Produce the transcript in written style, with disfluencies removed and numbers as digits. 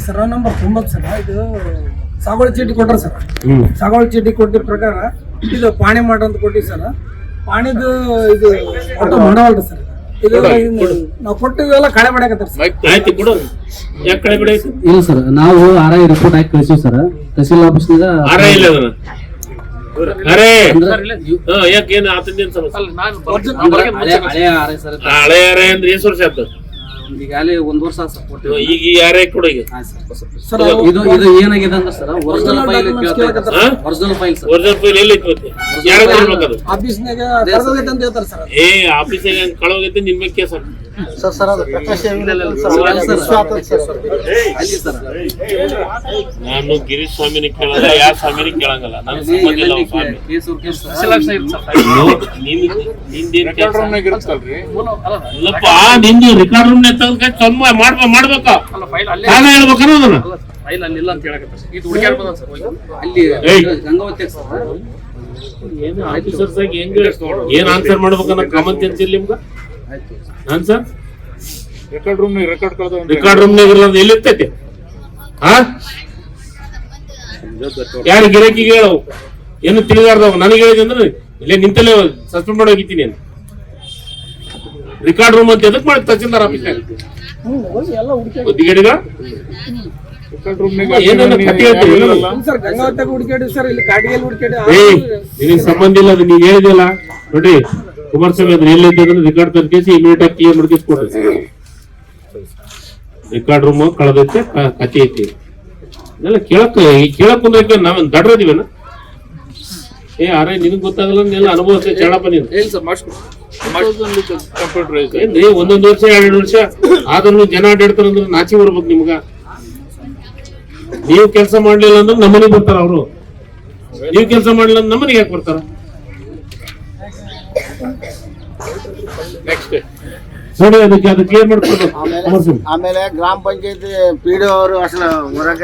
Sir number 90 sir. ಇದು ಸಾಗುವಳಿ ಚೀಟಿ ಕೊಟ್ರ ಸರ್. ಸಾಗುವಳಿ ಚೀಟಿ ಕೊಟ್ಟಿದ ಪ್ರಕಾರ ಇದು ಪಾಣಿ ಮಾಡ ಅಂತ ಕೊಟ್ಟಿವಿ ಸರ್. ಪಾಣಿದು ಇದು ಒಟ್ಟು ಮಾಡವಲ್ರಿ ಸರ್. ಇದು ನಾವು ಕೊಟ್ಟಿದ್ದೆಲ್ಲ ಕಳೆ ಮಾಡಕತ್ತಾರ ಸರ್. ಇಲ್ಲ ಸರ್, ನಾವು RI ರಿಪೋರ್ಟ್ ಹಾಕಿ ಕಳಿಸಿವಿ ಸರ್. ತಹಸೀಲ್ ಆಫೀಸ್ನಾಗ ಹಳೆ ಅಂದ್ರೆ ಎಷ್ಟು ವರ್ಷ ಆಯ್ತು? ಈಗಾಗಲೇ 1 ವರ್ಷ ಈಗ ಯಾರೇ ಕೊಡ ಇದು ಏನಾಗಿದೆ ಅಂದ್ರೆ sir, original file original file sir. Original file ಎಲ್ಲಿ ಐತಿ? ಯಾರು ಕೊಡ್ಬೇಕದು? ಆಫೀಸ್ನಾಗ ಕಳ್ದೋಗೈತೆ ಅಂತ ಹೇಳ್ತಾರೆ ಸರ್. ಆಫೀಸಿಗೆ ಕಳೋಗೈತೆ ನಿನ್ ಮೇಲೆ ಕೇಸ್ ಸರ್ ಅದು ಪ್ರಕಾಶ್ ನಾನು ಗಿರೀಶ್ ಸ್ವಾಮಿನ ಕೇಳಲ್ಲ, ಯಾವ ಸ್ವಾಮಿನ ಕೇಳಂಗಲ್ಲ. ನನ್ ಸಂಬಂಧ ಇಲ್ಲ ಸ್ವಾಮಿ. ಇಲ್ಲಪ್ಪ, ನಿಂದು ರೆಕಾರ್ಡ್ ರೂಮ್ ಮಾಡ್ಬೇಕ ಹೇಳ್ಬೇಕನ್ನೋದನ್ನ ಏನ್ ಆನ್ಸರ್ ಮಾಡ್ಬೇಕನ್ನ ಕಾಮನ್ ಸೆನ್ಸ್ ಇಲ್ಲ ನಿಮ್ಗ? ಆನ್ಸರ್ ರೆಕಾರ್ಡ್ ರೂಮ್ನಾಗ ಇರೋದು ಎಲ್ಲಿರ್ತೈತಿ? ಯಾರು ಗಿರಾಕಿಗೆ ಹೇಳವು ಏನು ತಿಳಿದಾರ್ದವ? ನನಗೆ ಹೇಳಿದೆ ಅಂದ್ರೆ ಇಲ್ಲೇ ನಿಂತಲ್ಲೇ ಸಸ್ಪೆಂಡ್ ಮಾಡಿ ಹೋಗಿದ್ದೀನಿ ನಾನು. ರೆಕಾರ್ಡ್ ರೂಮ್ ಅಂತ ಎದಕ್ ಮಾಡಿ ತಹಸೀಲ್ದಾರ್ ಆಫೀಸ್ನಾಗ ಒದ್ದಿಗೇಡಿಗ ನಿನಗೆ ಸಂಬಂಧ ಇಲ್ಲ. ಅದು ನೀನ್ ಹೇಳಿದೆಲ್ಲ ನೋಡಿ, ಕುಮಾರಸ್ವಾಮಿ ಅದ್ರ ಎಲ್ಲಿದ್ದ ರೆಕಾರ್ಡ್ ತರ್ಕಿಸಿ ಇಮಿಡಿಯೇಟ್ ಆಗಿ ಕ್ಲಿಯರ್ ಮಾಡ್ಕಿಸ್ಕೊಡ್ರಿ. ರೆಕಾರ್ಡ್ ರೂಮ್ ಕಳೆದೈತೆ, ಕತೆ ಐತಿ, ಇದೆಲ್ಲ ಕೇಳಕ್ ಕುಂದ್ರಕ್ಕೆ ನಾವೇನ್ ದಡ್ರದಿವೇನ? ನಿನಗ್ ಗೊತ್ತಾಗಲ್ಲ, ನೀನೆಲ್ಲ ಅನುಭವಿಸ ಚಳಪ್ಪ ನೀನು. ಏನ್ರಿ 1 ವರ್ಷ 2 ವರ್ಷ ಆದ್ರೂ ಜನ ಅಡ್ಡಾಡ್ತಾರಂದ್ರೆ ನಾಚಿ ಬರ್ಬೇಕು ನಿಮ್ಗ. ನೀವು ಕೆಲಸ ಮಾಡ್ಲಿಲ್ಲ ಅಂದ್ರೆ ನಮ್ಮನಿಗೆ ಬರ್ತಾರ ಅವರು. ನೀವು ಕೆಲಸ ಮಾಡ್ಲಿಲ್ಲ ಅಂದ್ರೆ ನಮ್ಮನಿಗೆ ಯಾಕೆ ಬರ್ತಾರ? ನೆಕ್ಸ್ಟ್ ನೋಡಿ, ಅದಕ್ಕೆ ಕ್ಲಿಯರ್ ಮಾಡ್ಕೊಡ್ಬೇಕು. ಆಮೇಲೆ ಗ್ರಾಮ ಪಂಚಾಯತಿ PDO ಅವರು ಅಸಲ ಹೊರಗೆ